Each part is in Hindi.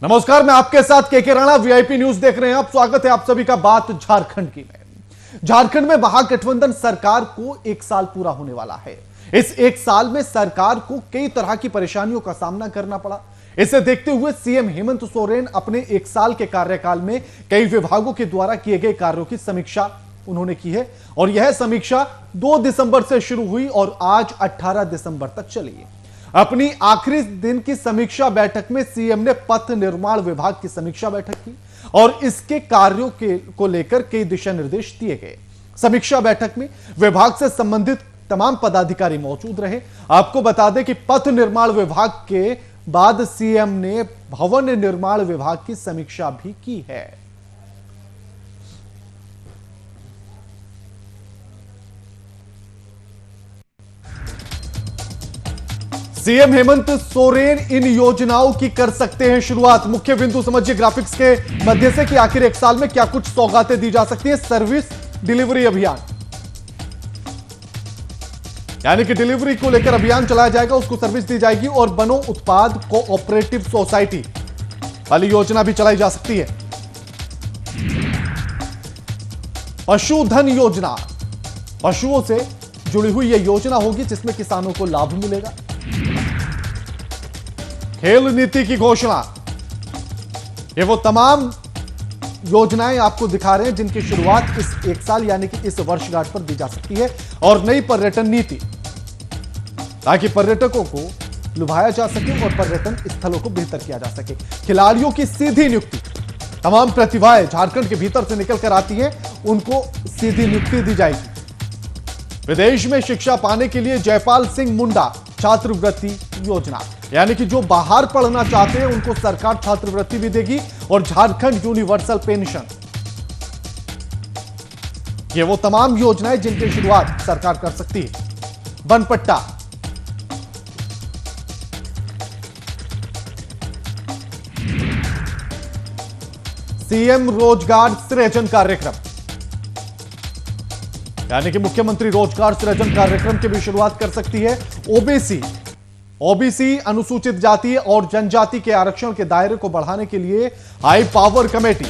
नमस्कार, मैं आपके साथ केके राणा, वीआईपी न्यूज देख रहे हैं आप। स्वागत है आप सभी का बात झारखंड की में। झारखंड में महागठबंधन सरकार को 1 साल पूरा होने वाला है। इस 1 साल में सरकार को कई तरह की परेशानियों का सामना करना पड़ा। इसे देखते हुए सीएम हेमंत सोरेन अपने 1 साल के कार्यकाल में कई विभागों के द्वारा किए गए कार्यों की समीक्षा उन्होंने की है और यह समीक्षा 2 दिसंबर से शुरू हुई और आज 18 दिसंबर तक चली। अपनी आखिरी दिन की समीक्षा बैठक में सीएम ने पथ निर्माण विभाग की समीक्षा बैठक की और इसके कार्यों को लेकर कई दिशा निर्देश दिए गए। समीक्षा बैठक में विभाग से संबंधित तमाम पदाधिकारी मौजूद रहे। आपको बता दें कि पथ निर्माण विभाग के बाद सीएम ने भवन निर्माण विभाग की समीक्षा भी की है। सीएम हेमंत सोरेन इन योजनाओं की कर सकते हैं शुरुआत। मुख्य बिंदु समझिए ग्राफिक्स के मध्य से कि आखिर 1 साल में क्या कुछ सौगातें दी जा सकती हैं। सर्विस डिलीवरी अभियान, यानी कि डिलीवरी को लेकर अभियान चलाया जाएगा, उसको सर्विस दी जाएगी और बनो उत्पाद कोऑपरेटिव सोसाइटी वाली योजना भी चलाई जा सकती है। पशुधन योजना, पशुओं से जुड़ी हुई यह योजना होगी जिसमें किसानों को लाभ मिलेगा। खेल नीति की घोषणा, ये वो तमाम योजनाएं आपको दिखा रहे हैं जिनकी शुरुआत इस 1 साल यानी कि इस वर्षगांठ पर दी जा सकती है। और नई पर्यटन नीति, ताकि पर्यटकों को लुभाया जा सके और पर्यटन स्थलों को बेहतर किया जा सके। खिलाड़ियों की सीधी नियुक्ति, तमाम प्रतिभाएं झारखंड के भीतर से निकलकर आती हैं, उनको सीधी नियुक्ति दी जाएगी। विदेश में शिक्षा पाने के लिए जयपाल सिंह मुंडा छात्रवृत्ति योजना, यानी कि जो बाहर पढ़ना चाहते हैं उनको सरकार छात्रवृत्ति भी देगी और झारखंड यूनिवर्सल पेंशन, ये वो तमाम योजनाएं जिनकी शुरुआत सरकार कर सकती है। बनपट्टा, सीएम रोजगार सृजन कार्यक्रम, यानी कि मुख्यमंत्री रोजगार सृजन कार्यक्रम की भी शुरुआत कर सकती है। ओबीसी अनुसूचित जाति और जनजाति के आरक्षण के दायरे को बढ़ाने के लिए हाई पावर कमेटी,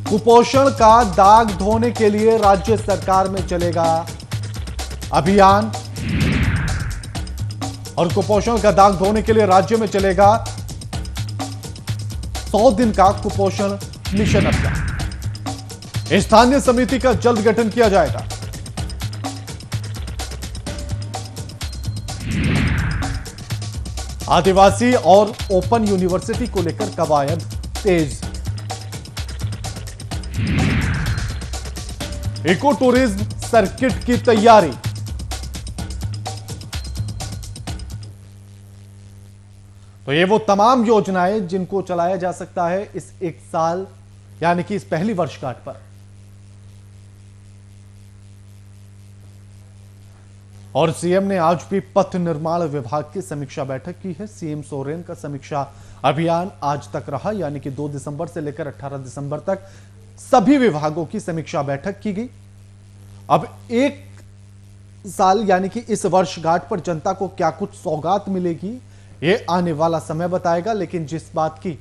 कुपोषण का दाग धोने के लिए राज्य सरकार में चलेगा अभियान और कुपोषण का दाग धोने के लिए राज्य में चलेगा 100 दिन का कुपोषण मिशन अभियान। स्थानीय समिति का जल्द गठन किया जाएगा। आदिवासी और ओपन यूनिवर्सिटी को लेकर कवायद तेज। इको टूरिज्म सर्किट की तैयारी, तो ये वो तमाम योजनाएं जिनको चलाया जा सकता है इस 1 साल यानी कि इस पहली वर्षगांठ पर। और सीएम ने आज भी पथ निर्माण विभाग की समीक्षा बैठक की है। सीएम सोरेन का समीक्षा अभियान आज तक रहा, यानी कि 2 दिसंबर से लेकर 18 दिसंबर तक सभी विभागों की समीक्षा बैठक की गई। अब 1 साल यानी कि इस वर्षगांठ पर जनता को क्या कुछ सौगात मिलेगी, ये आने वाला समय बताएगा। लेकिन जिस बात की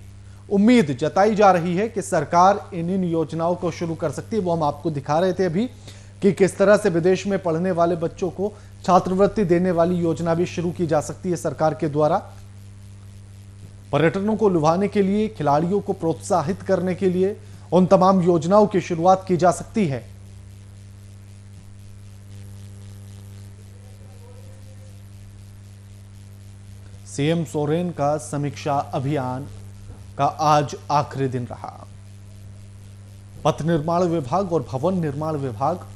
उम्मीद जताई जा रही है कि सरकार इन योजनाओं को शुरू कर सकती है, वो हम आपको दिखा रहे थे अभी कि किस तरह से विदेश में पढ़ने वाले बच्चों को छात्रवृत्ति देने वाली योजना भी शुरू की जा सकती है सरकार के द्वारा। पर्यटकों को लुभाने के लिए, खिलाड़ियों को प्रोत्साहित करने के लिए उन तमाम योजनाओं की शुरुआत की जा सकती है। सीएम सोरेन का समीक्षा अभियान का आज आखिरी दिन रहा। पथ निर्माण विभाग और भवन निर्माण विभाग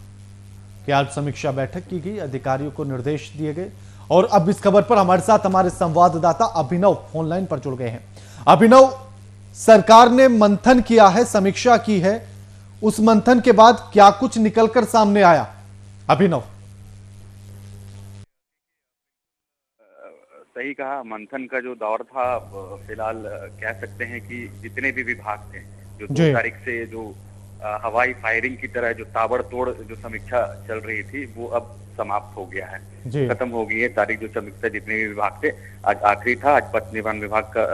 की आज समीक्षा बैठक की गई, अधिकारियों को निर्देश दिए गए। और अब इस खबर पर हमारे साथ हमारे संवाददाता अभिनव फोनलाइन पर जुड़ गए हैं। अभिनव, सरकार ने मंथन किया है, समीक्षा की है, उस मंथन के बाद क्या कुछ निकलकर सामने आया? अभिनव। सही कहा, मंथन का जो दौर था, फिलहाल कह सकते हैं कि जितने भी विभाग थे जो 2 तारीख से जो हवाई फायरिंग की तरह जो ताबड़तोड़ जो समीक्षा चल रही थी वो अब समाप्त हो गया है, खत्म हो गई है। तारीख जो समीक्षा जितने भी विभाग थे, आज आखिरी था, आज पथ निर्माण विभाग का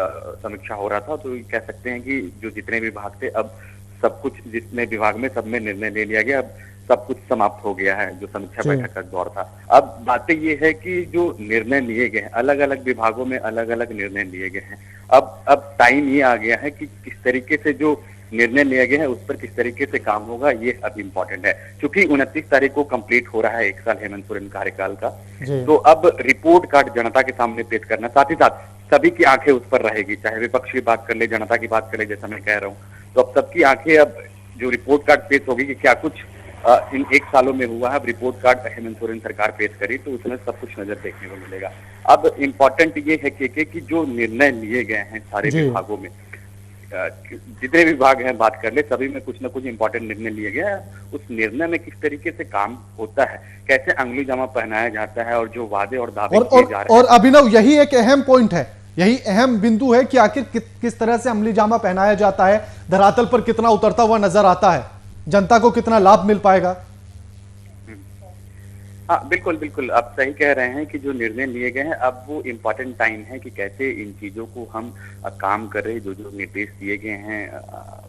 समीक्षा हो रहा था। तो कह सकते हैं कि जो जितने विभाग थे, अब सब कुछ जितने विभाग में सब में निर्णय ले लिया गया, अब सब कुछ समाप्त हो गया है। जो समीक्षा बैठक का दौर था, अब बातें ये है कि जो निर्णय लिए गए हैं, अलग अलग विभागों में अलग अलग निर्णय लिए गए हैं। अब टाइम ये आ गया है कि किस तरीके से जो निर्णय लिया गया है उस पर किस तरीके से काम होगा, ये अब इम्पोर्टेंट है। क्योंकि 29 तारीख को कंप्लीट हो रहा है 1 साल हेमंत सोरेन कार्यकाल का, तो अब रिपोर्ट कार्ड जनता के सामने पेश करना, साथ ही साथ सभी की आंखें उस पर रहेगी, चाहे विपक्ष की बात कर ले, जनता की बात कर ले, जैसा मैं कह रहा हूँ। तो अब सबकी आंखें, अब जो रिपोर्ट कार्ड पेश होगी कि क्या कुछ इन 1 सालों में हुआ है, अब रिपोर्ट कार्ड हेमंत सोरेन सरकार पेश करी तो उसमें सब कुछ नजर देखने को मिलेगा। अब इम्पोर्टेंट ये है कि जो निर्णय लिए गए हैं सारे विभागों में, जितने विभाग हैं बात कर ले, सभी में कुछ न कुछ इंपॉर्टेंट निर्णय लिए गए हैं। उस निर्णय में किस तरीके से काम होता है, कैसे अंगुली जामा पहनाया जाता है, और जो वादे और दावे किए जा रहे हैं। और अभिनव, यही एक अहम पॉइंट है, यही अहम बिंदु है कि आखिर किस तरह से अमली जामा पहनाया जाता है, धरातल पर कितना उतरता हुआ नजर आता है, जनता को कितना लाभ मिल पाएगा। हाँ, बिल्कुल बिल्कुल, आप सही कह रहे हैं कि जो निर्णय लिए गए हैं, अब वो इम्पोर्टेंट टाइम है कि कैसे इन चीजों को हम काम कर रहे हैं। जो जो निर्देश दिए गए हैं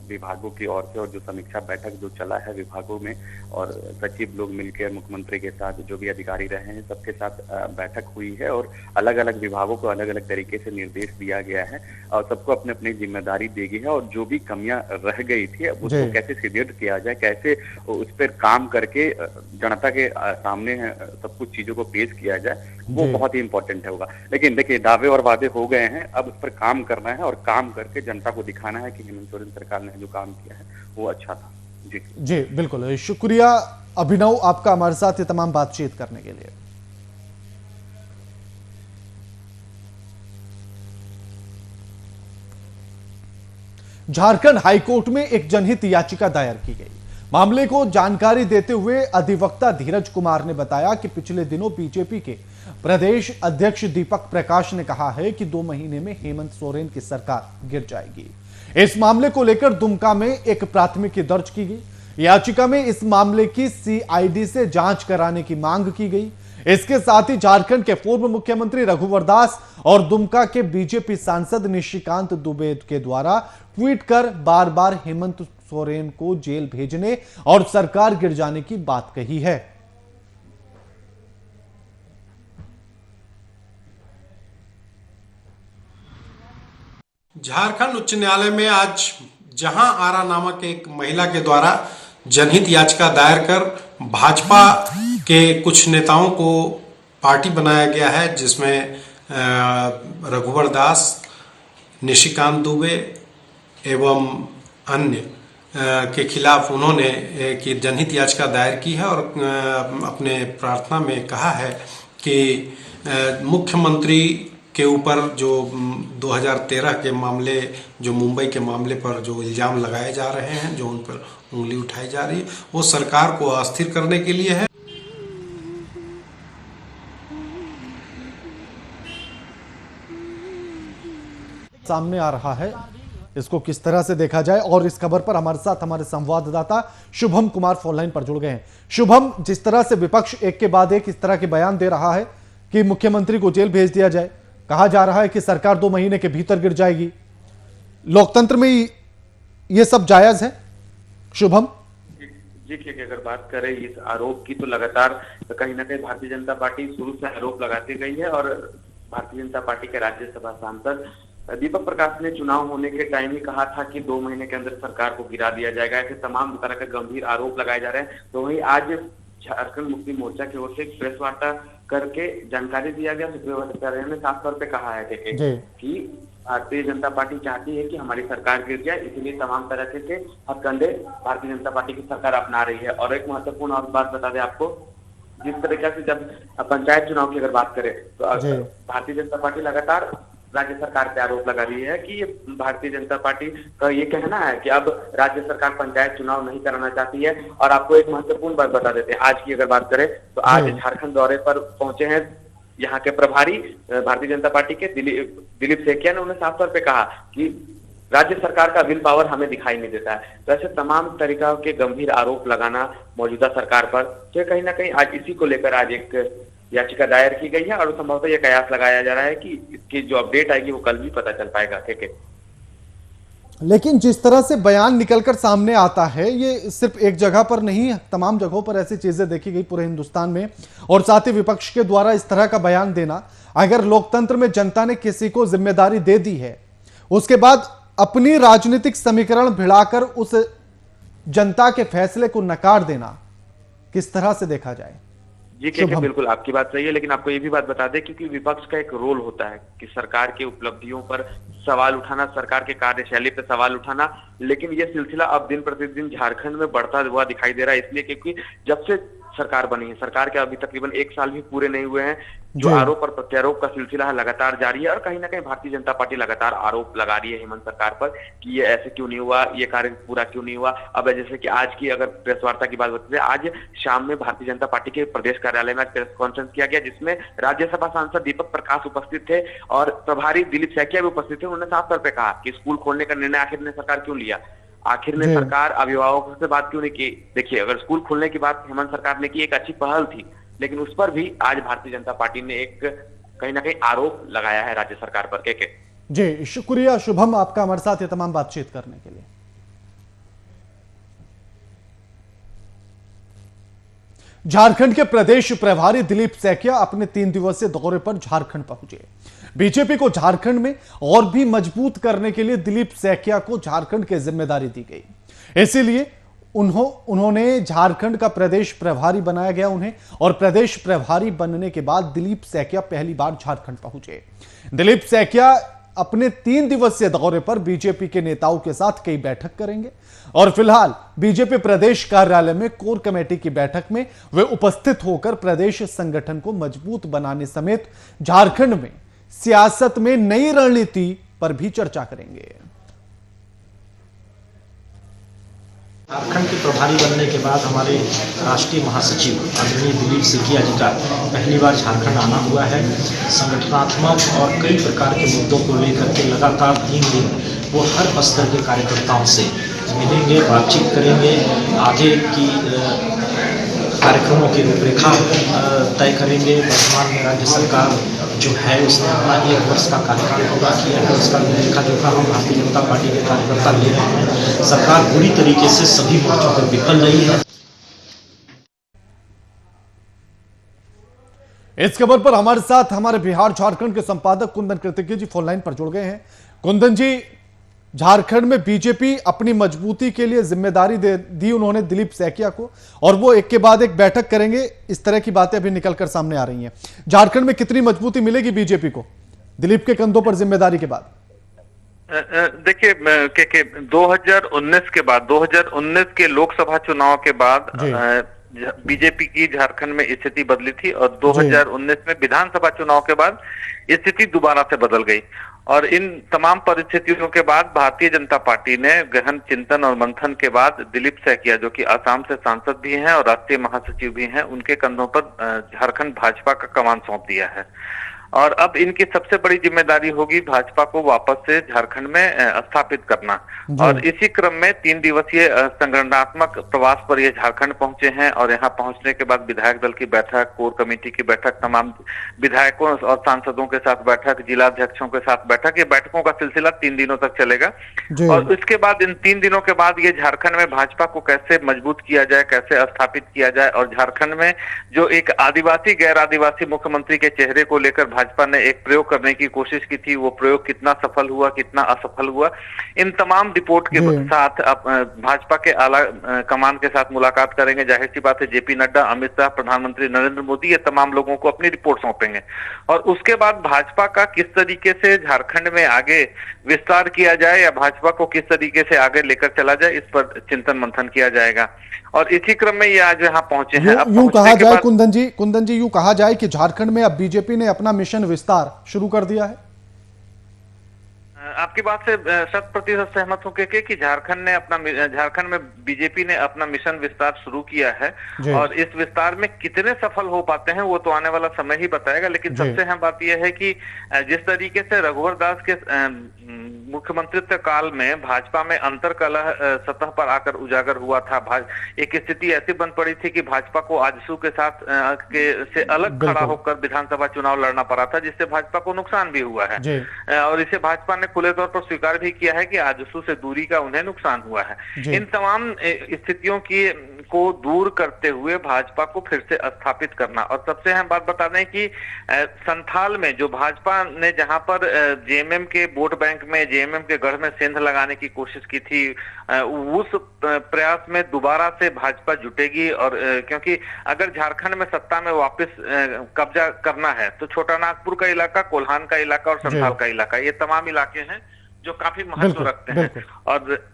विभागों की ओर से, और जो समीक्षा बैठक जो चला है विभागों में, और सचिव लोग मिलकर मुख्यमंत्री के साथ, जो भी अधिकारी रहे हैं सबके साथ बैठक हुई है, और अलग अलग विभागों को अलग अलग तरीके से निर्देश दिया गया है, और सबको अपने अपनी जिम्मेदारी दी गई है। और जो भी कमियां रह गई थी उसको कैसे सुदृढ़ किया जाए, कैसे उस पर काम करके जनता के सामने सब कुछ चीजों को पेश किया जाए, वो बहुत ही इंपॉर्टेंट होगा। लेकिन देखिए, दावे और वादे हो गए हैं, अब उस पर काम करना है, और काम करके जनता को दिखाना है कि हेमंत सोरेन सरकार ने जो काम किया है वो अच्छा था। जी बिल्कुल, शुक्रिया अभिनव आपका हमारे साथ ये तमाम बातचीत करने के लिए। झारखंड हाईकोर्ट में एक जनहित याचिका दायर की गई। मामले को जानकारी देते हुए अधिवक्ता धीरज कुमार ने बताया कि पिछले दिनों बीजेपी के प्रदेश अध्यक्ष दीपक प्रकाश ने कहा है कि 2 महीने में हेमंत सोरेन की सरकार गिर जाएगी। इस मामले को लेकर दुमका में एक प्राथमिकी दर्ज की गई। याचिका में इस मामले की सीआईडी से जांच कराने की मांग की गई। इसके साथ ही झारखंड के पूर्व मुख्यमंत्री रघुवर दास और दुमका के बीजेपी सांसद निशिकांत दुबे के द्वारा ट्वीट कर बार बार हेमंत सोरेन को जेल भेजने और सरकार गिर जाने की बात कही है। झारखंड उच्च न्यायालय में आज जहां आरा नामक एक महिला के द्वारा जनहित याचिका दायर कर भाजपा के कुछ नेताओं को पार्टी बनाया गया है, जिसमें रघुवर दास, निशिकांत दुबे एवं अन्य के खिलाफ उन्होंने की जनहित याचिका दायर की है, और अपने प्रार्थना में कहा है कि मुख्यमंत्री के ऊपर जो 2013 के मामले, जो मुंबई के मामले पर जो इल्जाम लगाए जा रहे हैं, जो उन पर उंगली उठाई जा रही है, वो सरकार को अस्थिर करने के लिए है। सामने आ रहा है, इसको किस तरह से देखा जाए, और इस खबर पर हमारे साथ हमारे संवाददाता शुभम कुमार फोन लाइन पर जुड़ गए हैं। शुभम, जिस तरह से विपक्ष एक के बाद एक इस तरह के बयान दे रहा है कि मुख्यमंत्री को जेल भेज दिया जाए, कहा जा रहा है कि सरकार 2 महीने के भीतर गिर जाएगी, लोकतंत्र में ये सब जायज है? शुभम जी, की अगर बात करें इस आरोप की, तो लगातार कहीं ना कहीं भारतीय जनता पार्टी शुरू से आरोप लगाती गई है, और भारतीय जनता पार्टी के राज्यसभा सांसद दीपक प्रकाश ने चुनाव होने के टाइम ही कहा था कि 2 महीने के अंदर सरकार को गिरा दिया जाएगा। ऐसे तमाम तरह के गंभीर आरोप लगाए जा रहे हैं। तो वही आज झारखंड मुक्ति मोर्चा की ओर से एक प्रेस वार्ता करके जानकारी दिया गया। सुप्रीम ने साफ तौर पे कहा है कि भारतीय जनता पार्टी चाहती है कि हमारी सरकार गिर जाए, इसलिए तमाम तरह के हथकंडे भारतीय जनता पार्टी की सरकार अपना रही है। और एक महत्वपूर्ण और बात बता दें आपको, जिस तरीके से जब पंचायत चुनाव की अगर बात करें तो भारतीय जनता पार्टी लगातार राज्य सरकार पे आरोप लगा रही है कि ये भारतीय जनता पार्टी का ये कहना है कि अब राज्य सरकार पंचायत चुनाव नहीं कराना चाहती है। और आपको एक महत्वपूर्ण बात बता देते हैं, आज की अगर बात करें तो आज झारखंड दौरे पर पहुंचे हैं यहाँ के प्रभारी भारतीय जनता पार्टी के दिलीप सेकिया ने। उन्हें साफ तौर पे कहा कि राज्य सरकार का विल पावर हमें दिखाई नहीं देता है। तो ऐसे तमाम तरीका के गंभीर आरोप लगाना मौजूदा सरकार पर, तो कहीं ना कहीं आज इसी को लेकर आज एक याचिका दायर की गई है और संभवतः यह कयास लगाया जा रहा है कि इसकी जो अपडेट आएगी वो कल भी पता चल पाएगा। ठीक है, लेकिन जिस तरह से बयान निकलकर सामने आता है, ये सिर्फ एक जगह पर नहीं, तमाम जगहों पर ऐसी चीजें देखी गई पूरे हिंदुस्तान में, और साथ ही विपक्ष के द्वारा इस तरह का बयान देना, अगर लोकतंत्र में जनता ने किसी को जिम्मेदारी दे दी है, उसके बाद अपनी राजनीतिक समीकरण भिड़ाकर उस जनता के फैसले को नकार देना, किस तरह से देखा जाए? जी के बिल्कुल आपकी बात सही है, लेकिन आपको ये भी बात बता दें क्योंकि विपक्ष का एक रोल होता है कि सरकार के उपलब्धियों पर सवाल उठाना, सरकार के कार्यशैली पर सवाल उठाना, लेकिन ये सिलसिला अब दिन प्रतिदिन झारखंड में बढ़ता हुआ दिखाई दे रहा है, इसलिए क्योंकि जब से सरकार बनी है, सरकार के अभी तकरीबन 1 साल भी पूरे नहीं हुए हैं, जो आरोप और प्रत्यारोप का सिलसिला है लगातार जारी है और कहीं ना कहीं भारतीय जनता पार्टी लगातार आरोप लगा रही है हेमंत सरकार पर कि ये ऐसे क्यों नहीं हुआ, ये कार्य पूरा क्यों नहीं हुआ। अब जैसे कि आज की अगर प्रेस वार्ता की बात बताते हैं, आज शाम में भारतीय जनता पार्टी के प्रदेश कार्यालय में प्रेस कॉन्फ्रेंस किया गया, जिसमें राज्यसभा सांसद दीपक प्रकाश उपस्थित थे और प्रभारी दिलीप सैकिया भी उपस्थित थे। उन्होंने साफ तौर पर कहा कि स्कूल खोलने का निर्णय आखिर ने सरकार क्यों लिया, आखिर में सरकार अभिभावकों से बात क्यों नहीं की। देखिए, अगर स्कूल खोलने की बात हेमंत सरकार ने की, एक अच्छी पहल थी, लेकिन उस पर भी आज भारतीय जनता पार्टी ने एक कहीं ना कहीं आरोप लगाया है राज्य सरकार पर। के जी शुक्रिया शुभम, आपका हमारे साथ ये तमाम बातचीत करने के लिए। झारखंड के प्रदेश प्रभारी दिलीप सैकिया अपने 3 दिवसीय दौरे पर झारखंड पहुंचे। बीजेपी को झारखंड में और भी मजबूत करने के लिए दिलीप सैकिया को झारखंड की जिम्मेदारी दी गई, इसीलिए उन्होंने झारखंड का प्रदेश प्रभारी बनाया गया उन्हें, और प्रदेश प्रभारी बनने के बाद दिलीप सैकिया पहली बार झारखंड पहुंचे। दिलीप सैकिया अपने 3 दिवसीय दौरे पर बीजेपी के नेताओं के साथ कई बैठक करेंगे और फिलहाल बीजेपी प्रदेश कार्यालय में कोर कमेटी की बैठक में वे उपस्थित होकर प्रदेश संगठन को मजबूत बनाने समेत झारखंड में सियासत में नई रणनीति पर भी चर्चा करेंगे। झारखंड के प्रभारी बनने के बाद हमारे राष्ट्रीय महासचिव आदरणीय दिलीप सैकिया जी का पहली बार झारखंड आना हुआ है। संगठनात्मक और कई प्रकार के मुद्दों को लेकर के लगातार 3 दिन वो हर स्तर के कार्यकर्ताओं से मिलेंगे, बातचीत करेंगे, आगे की कार्यक्रमों की रूपरेखा तय करेंगे। वर्तमान में राज्य सरकार जो है उसने अपना 1 वर्ष का कार्यकाल पूरा किया है, उसका लेखा जोखा हम भारतीय जनता पार्टी के कार्यकर्ता ले रहे हैं। सरकार पूरी तरीके से सभी मोर्चों पर विफल रही है। इस खबर पर हमारे साथ हमारे बिहार झारखंड के संपादक कुंदन कृतिकी जी फोन लाइन पर जुड़ गए हैं। कुंदन जी, झारखंड में बीजेपी अपनी मजबूती के लिए जिम्मेदारी दी उन्होंने दिलीप सैकिया को, और वो एक के बाद एक बैठक करेंगे, इस तरह की बातें अभी निकलकर सामने आ रही हैं। झारखंड में कितनी मजबूती मिलेगी बीजेपी को दिलीप के कंधों पर जिम्मेदारी के बाद? देखिए, 2019 के बाद, 2019 के लोकसभा चुनाव के बाद बीजेपी की झारखंड में स्थिति बदली थी और 2019 में विधानसभा चुनाव के बाद स्थिति दोबारा से बदल गई। और इन तमाम परिस्थितियों के बाद भारतीय जनता पार्टी ने गहन चिंतन और मंथन के बाद दिलीप सैकिया, जो कि असम से सांसद भी हैं और राष्ट्रीय महासचिव भी हैं, उनके कंधों पर झारखंड भाजपा का कमान सौंप दिया है। और अब इनकी सबसे बड़ी जिम्मेदारी होगी भाजपा को वापस से झारखंड में स्थापित करना। और इसी क्रम में 3 दिवसीय संगठनात्मक प्रवास पर ये झारखंड पहुंचे हैं और यहाँ पहुंचने के बाद विधायक दल की बैठक, कोर कमेटी की बैठक, तमाम विधायकों और सांसदों के साथ बैठक, जिला अध्यक्षों के साथ बैठक, ये बैठकों का सिलसिला 3 दिनों तक चलेगा। और इसके बाद इन 3 दिनों के बाद ये झारखंड में भाजपा को कैसे मजबूत किया जाए, कैसे स्थापित किया जाए, और झारखंड में जो एक आदिवासी गैर आदिवासी मुख्यमंत्री के चेहरे को लेकर भाजपा ने एक प्रयोग करने की कोशिश की थी, वो प्रयोग कितना सफल हुआ, कितना असफल हुआ, इन तमाम रिपोर्ट के साथ भाजपा के आला कमान के साथ मुलाकात करेंगे। जाहिर सी बात है, जेपी नड्डा, अमित शाह, प्रधानमंत्री नरेंद्र मोदी, ये तमाम लोगों को अपनी रिपोर्ट सौंपेंगे। और उसके बाद भाजपा का किस तरीके से झारखंड में आगे विस्तार किया जाए या भाजपा को किस तरीके से आगे लेकर चला जाए, इस पर चिंतन मंथन किया जाएगा। और इसी क्रम में ये आज यहाँ पहुंचे हैं। यूं कहा जाए कुंदन जी यूं कहा जाए कि झारखंड में अब बीजेपी ने अपना मिशन विस्तार शुरू कर दिया है। आपकी बात से 100% सहमत हूँ कि झारखंड में बीजेपी ने अपना मिशन विस्तार शुरू किया है और इस विस्तार में कितने सफल हो पाते हैं वो तो आने वाला समय ही बताएगा। लेकिन सबसे अहम बात यह है कि जिस तरीके से रघुवर दास के मुख्यमंत्रित्व काल में भाजपा में अंतर्कलह सतह पर आकर उजागर हुआ था। एक स्थिति ऐसी बन पड़ी थी कि भाजपा को आजसू के साथ से अलग खड़ा होकर विधानसभा चुनाव लड़ना पड़ा था, जिससे भाजपा को नुकसान भी हुआ है और इसे भाजपा ने खुले तौर पर स्वीकार भी किया है कि आजसू से दूरी का उन्हें नुकसान हुआ है। इन तमाम स्थितियों को दूर करते हुए भाजपा को फिर से स्थापित करना और सबसे अहम बात बता दें कि संथाल में जो भाजपा ने जहां पर जेएमएम के वोट बैंक में जेएमएम के गढ़ में सेंध लगाने की कोशिश की थी, उस प्रयास में दोबारा से भाजपा जुटेगी। और क्योंकि अगर झारखंड में सत्ता में वापस कब्जा करना है तो छोटा नागपुर का इलाका, कोल्हान का इलाका और संथाल का इलाका, ये तमाम इलाके हैं जो काफी महत्व रखते हैं। और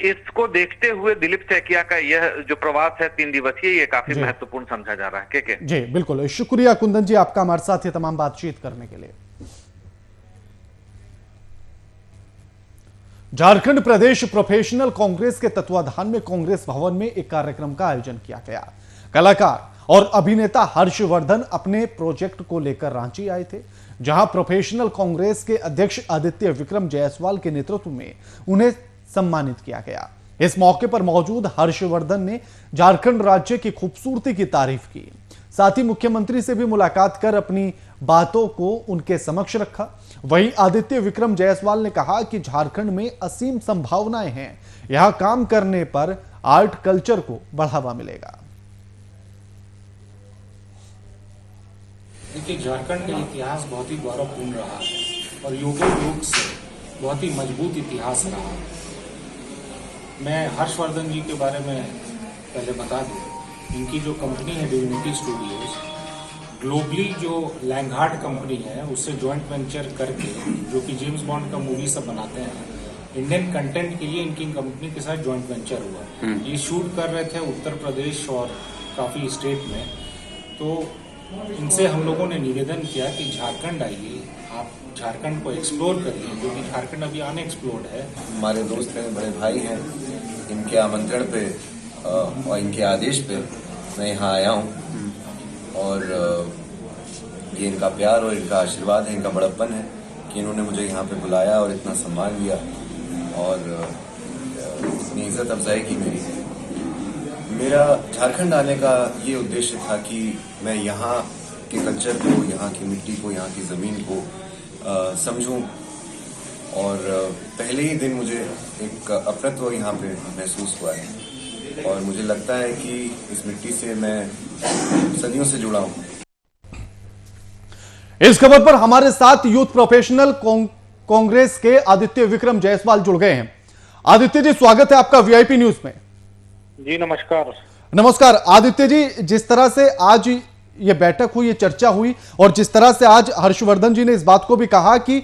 इसको देखते हुए दिलीप सैकिया का यह जो प्रवास है 3 दिवसीय, ये काफी महत्वपूर्ण समझा जा रहा है। के जी बिल्कुल, शुक्रिया कुंदन जी आपका हमारे साथ ये तमाम बातचीत करने के लिए। झारखंड प्रदेश प्रोफेशनल कांग्रेस के तत्वाधान में कांग्रेस भवन में एक कार्यक्रम का आयोजन किया गया। कलाकार और अभिनेता हर्षवर्धन अपने प्रोजेक्ट को लेकर रांची आए थे, जहां प्रोफेशनल कांग्रेस के अध्यक्ष आदित्य विक्रम जायसवाल के नेतृत्व में उन्हें सम्मानित किया गया। इस मौके पर मौजूद हर्षवर्धन ने झारखंड राज्य की खूबसूरती की तारीफ की, साथ ही मुख्यमंत्री से भी मुलाकात कर अपनी बातों को उनके समक्ष रखा। वहीं आदित्य विक्रम जायसवाल ने कहा कि झारखंड में असीम संभावनाएं हैं, यहां काम करने पर आर्ट कल्चर को बढ़ावा मिलेगा। देखिए, झारखंड का इतिहास बहुत ही गौरवपूर्ण रहा है और युगों युग से बहुत ही मजबूत इतिहास रहा है। मैं हर्षवर्धन जी के बारे में पहले बता दूं, इनकी जो कंपनी है डिविनिटी स्टूडियोज, ग्लोबली जो लैंगहार्ड कंपनी है उससे जॉइंट वेंचर करके, जो कि जेम्स बॉन्ड का मूवी सब बनाते हैं, इंडियन कंटेंट के लिए इनकी कंपनी के साथ जॉइंट वेंचर हुआ। ये शूट कर रहे थे उत्तर प्रदेश और काफ़ी स्टेट में। तो इनसे हम लोगों ने निवेदन किया कि झारखंड आइए, आप झारखंड को एक्सप्लोर करिए, क्योंकि झारखंड अभी अनएक्सप्लोर्ड है। हमारे दोस्त हैं, बड़े भाई हैं, इनके आमंत्रण पे और इनके आदेश पे मैं यहाँ आया हूँ और ये इनका प्यार और इनका आशीर्वाद है, इनका बड़प्पन है कि इन्होंने मुझे यहाँ पे बुलाया और इतना सम्मान दिया और इतनी इज्जत अफजाई की मेरा झारखंड आने का ये उद्देश्य था कि मैं यहाँ के कल्चर को, यहाँ की मिट्टी को, यहाँ की ज़मीन को समझूं और पहले ही दिन मुझे एक अपनत्व यहाँ पे महसूस हुआ है और मुझे लगता है कि इस मिट्टी से मैं सदियों से जुड़ा हूँ। इस खबर पर हमारे साथ यूथ प्रोफेशनल कांग्रेस के आदित्य विक्रम जायसवाल जुड़ गए हैं। आदित्य जी, स्वागत है आपका वीआईपी न्यूज में। जी नमस्कार। नमस्कार आदित्य जी, जिस तरह से आज ये बैठक हुई, ये चर्चा हुई और जिस तरह से आज हर्षवर्धन जी ने इस बात को भी कहा कि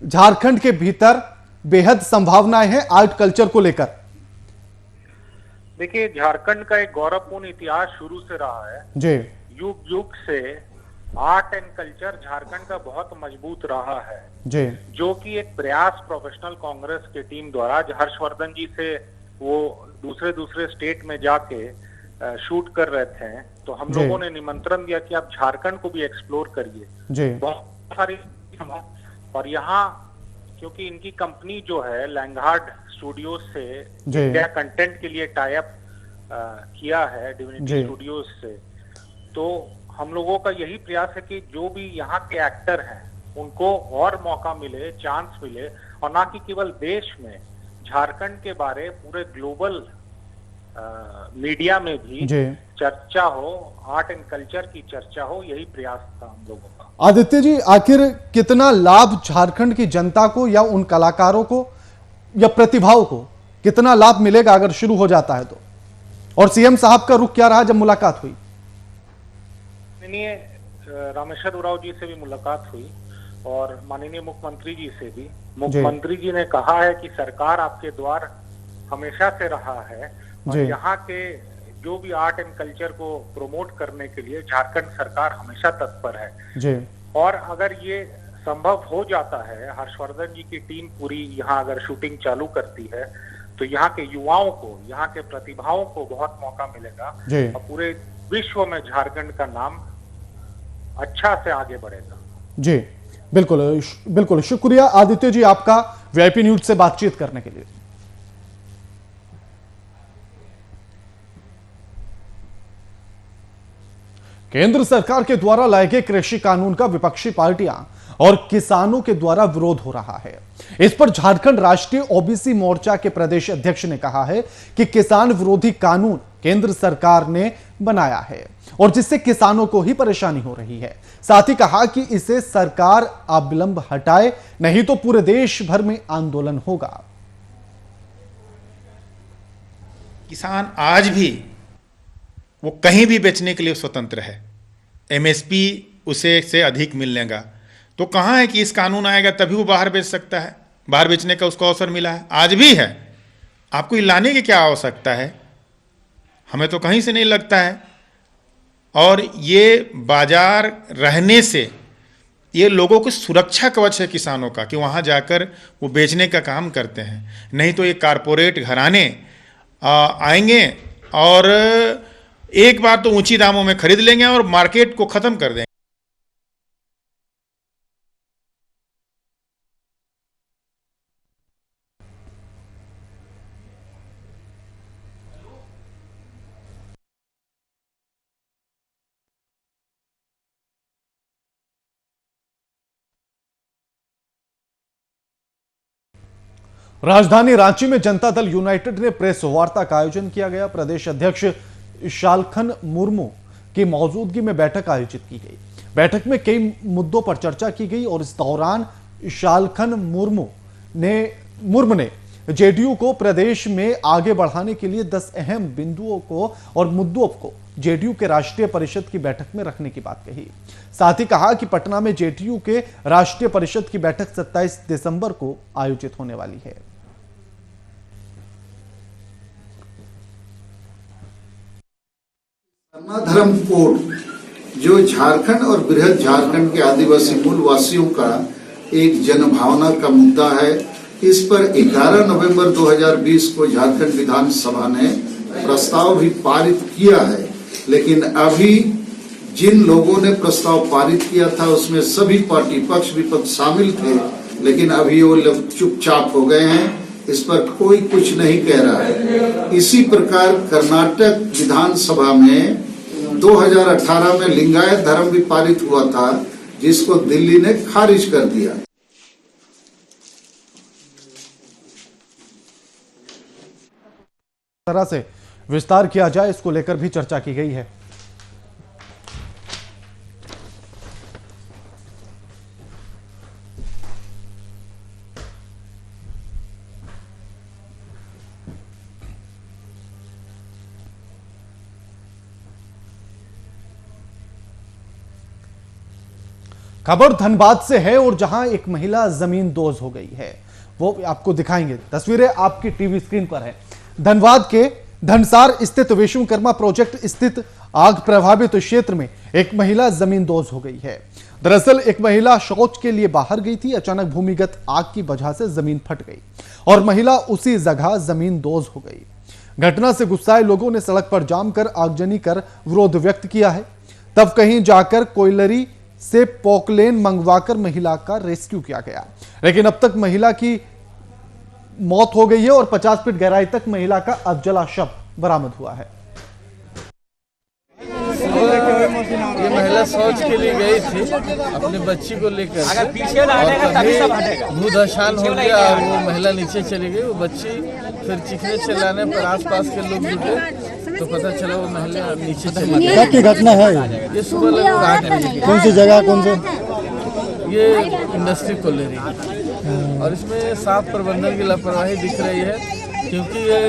झारखंड के भीतर बेहद संभावनाएं हैं आर्ट कल्चर को लेकर। देखिए, झारखंड का एक गौरवपूर्ण इतिहास शुरू से रहा है जी। युग युग से आर्ट एंड कल्चर झारखंड का बहुत मजबूत रहा है जी, जो कि एक प्रयास प्रोफेशनल कांग्रेस की टीम द्वारा हर्षवर्धन जी से वो दूसरे स्टेट में जाके शूट कर रहे थे, तो हम लोगों ने निमंत्रण दिया कि आप झारखंड को भी एक्सप्लोर करिए जी। बहुत सारी और यहाँ क्योंकि इनकी कंपनी जो है लैंगहार्ड स्टूडियोज से इंडिया कंटेंट के लिए टाई अप किया है डिविनिटी स्टूडियोज से, तो हम लोगों का यही प्रयास है कि जो भी यहाँ के एक्टर हैं उनको और मौका मिले, चांस मिले और ना कि केवल देश में, झारखंड के बारे पूरे ग्लोबल मीडिया में भी चर्चा हो, आर्ट एंड कल्चर की चर्चा हो, यही प्रयास था हम लोगों का। आदित्य जी, आखिर कितना लाभ झारखंड की जनता को या उन कलाकारों को या प्रतिभाओं को कितना लाभ मिलेगा अगर शुरू हो जाता है तो, और सीएम साहब का रुख क्या रहा जब मुलाकात हुई? माननीय रामेश्वर उरांव जी से भी मुलाकात हुई और माननीय मुख्यमंत्री जी से भी। मुख्यमंत्री जी ने कहा है कि सरकार आपके द्वार हमेशा से रहा है और यहाँ के जो भी आर्ट एंड कल्चर को प्रमोट करने के लिए झारखंड सरकार हमेशा तत्पर है। और अगर ये संभव हो जाता है, हर्षवर्धन जी की टीम पूरी यहाँ अगर शूटिंग चालू करती है तो यहाँ के युवाओं को, यहाँ के प्रतिभाओं को बहुत मौका मिलेगा और पूरे विश्व में झारखंड का नाम अच्छा से आगे बढ़ेगा। जी बिल्कुल बिल्कुल, शुक्रिया आदित्य जी आपका वीआईपी न्यूज से बातचीत करने के लिए। केंद्र सरकार के द्वारा लाए गए कृषि कानून का विपक्षी पार्टियां और किसानों के द्वारा विरोध हो रहा है। इस पर झारखंड राष्ट्रीय ओबीसी मोर्चा के प्रदेश अध्यक्ष ने कहा है कि किसान विरोधी कानून केंद्र सरकार ने बनाया है और जिससे किसानों को ही परेशानी हो रही है। साथ ही कहा कि इसे सरकार अविलंब हटाए, नहीं तो पूरे देश भर में आंदोलन होगा। किसान आज भी वो कहीं भी बेचने के लिए स्वतंत्र है, एमएसपी उसे से अधिक मिलेगा। तो कहाँ है कि इस कानून आएगा तभी वो बाहर बेच सकता है, बाहर बेचने का उसको अवसर मिला है, आज भी है। आपको लाने की क्या आवश्यकता है, हमें तो कहीं से नहीं लगता है। और ये बाजार रहने से ये लोगों की सुरक्षा कवच है किसानों का कि वहाँ जाकर वो बेचने का काम करते हैं। नहीं तो ये कारपोरेट घराने आएंगे और एक बार तो ऊंची दामों में खरीद लेंगे और मार्केट को खत्म कर देंगे। राजधानी रांची में जनता दल यूनाइटेड ने प्रेस वार्ता का आयोजन किया गया। प्रदेश अध्यक्ष शालखन मुर्मू की मौजूदगी में बैठक आयोजित की गई। बैठक में कई मुद्दों पर चर्चा की गई और इस दौरान शालखन मुर्मू ने जेडीयू को प्रदेश में आगे बढ़ाने के लिए 10 अहम बिंदुओं को और मुद्दों को जेडीयू के राष्ट्रीय परिषद की बैठक में रखने की बात कही। साथ ही कहा कि पटना में जेडीयू के राष्ट्रीय परिषद की बैठक 27 दिसंबर को आयोजित होने वाली है। धर्म कोड जो झारखंड और बृहद झारखंड के आदिवासी मूल वासियों का एक जनभावना का मुद्दा है। इस पर 11 नवंबर 2020 को झारखंड विधानसभा ने प्रस्ताव भी पारित किया है, लेकिन अभी जिन लोगों ने प्रस्ताव पारित किया था उसमें सभी पार्टी पक्ष विपक्ष शामिल थे, लेकिन अभी वो लोग चुपचाप हो गए हैं, इस पर कोई कुछ नहीं कह रहा है। इसी प्रकार कर्नाटक विधानसभा में 2018 में लिंगायत धर्म भी पारित हुआ था, जिसको दिल्ली ने खारिज कर दिया। तरह से विस्तार किया जाए, इसको लेकर भी चर्चा की गई है। खबर धनबाद से है और जहां एक महिला जमीन दोज हो गई है, वो आपको दिखाएंगे। तस्वीरें आपकी टीवी स्क्रीन पर है। धनबाद के धनसार स्थित विश्वकर्मा प्रोजेक्ट स्थित आग प्रभावित क्षेत्र में एक महिला जमीन दोज हो गई है। दरअसल एक महिला शौच के लिए बाहर गई थी, अचानक भूमिगत आग की वजह से जमीन फट गई और महिला उसी जगह जमीन दोज हो गई। घटना से गुस्साए लोगों ने सड़क पर जाम कर आगजनी कर विरोध व्यक्त किया है। तब कहीं जाकर कोयलरी से पोकलेन मंगवाकर महिला का रेस्क्यू किया गया, लेकिन अब तक महिला की मौत हो गई है और 50 फीट गहराई तक महिला का अधजला शव बरामद हुआ है। ये महिला शौच के लिए गई थी अपने बच्ची को लेकर, भूधसान हो गया और वो महिला नीचे चली गई। वो बच्ची फिर चीखने चिल्लाने पर आसपास के लोग जुटे तो पता चला वो महिला नीचे चली गई। क्या की घटना है ये सुबह लगभग 8 बजे। कौन सी जगह, कौन से? ये इंडस्ट्री कोयलरी और इसमें साफ प्रबंधन की लापरवाही दिख रही है, क्योंकि ये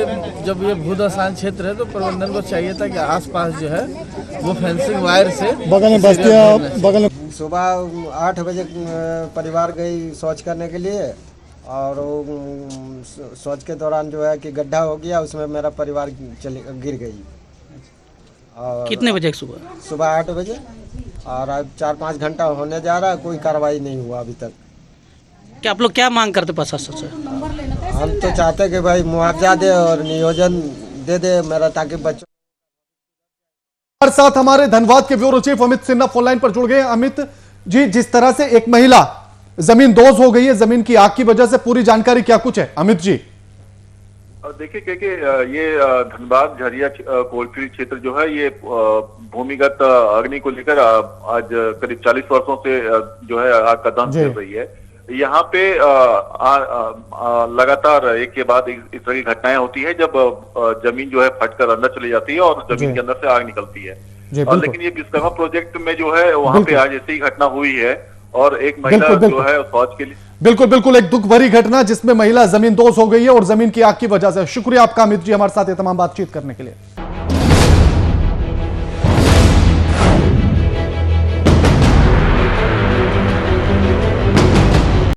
जब ये भूधसान क्षेत्र है तो प्रबंधन को चाहिए था कि आसपास जो है वो फेंसिंग वायर से बगल में बस्तियां बगल में। सुबह 8 बजे परिवार गई शौच करने के लिए और शौच के दौरान जो है कि गड्ढा हो गया, उसमें मेरा परिवार गिर गई। और कितने बजे? सुबह 8 बजे। और अब 4-5 घंटा होने जा रहा है, कोई कार्रवाई नहीं हुआ अभी तक। क्या आप लोग क्या मांग करते प्रशासन से? हम तो चाहते कि भाई मुआवजा दे और नियोजन दे दे मेरा, ताकि बच्चों। हमारे साथ हमारे धनबाद के bureau chief Amit Sinha phone line पर जुड़ गए। अमित जी, जिस तरह से एक महिला जमीन दोज हो गई है जमीन की आग की वजह से, पूरी जानकारी क्या कुछ है अमित जी? देखिए कि ये धनबाद झरिया कोलफील्ड क्षेत्र जो है, ये भूमिगत अग्नि को लेकर आज करीब 40 वर्षों से जो है आग का दहन चल रही है। यहाँ पे लगातार एक के बाद इस तरह की घटनाएं होती है जब जमीन जो है फटकर अंदर चली जाती है और जमीन के अंदर से आग निकलती है। लेकिन ये विश्वकर्मा प्रोजेक्ट में जो है वहां पे आज ऐसी घटना हुई है और एक महिला जो है फौज के लिए बिल्कुल एक दुख भरी घटना जिसमें महिला जमीन दोज हो गई है और जमीन की आग की वजह से। शुक्रिया आपका अमित जी, हमारे साथ ये तमाम बातचीत करने के लिए।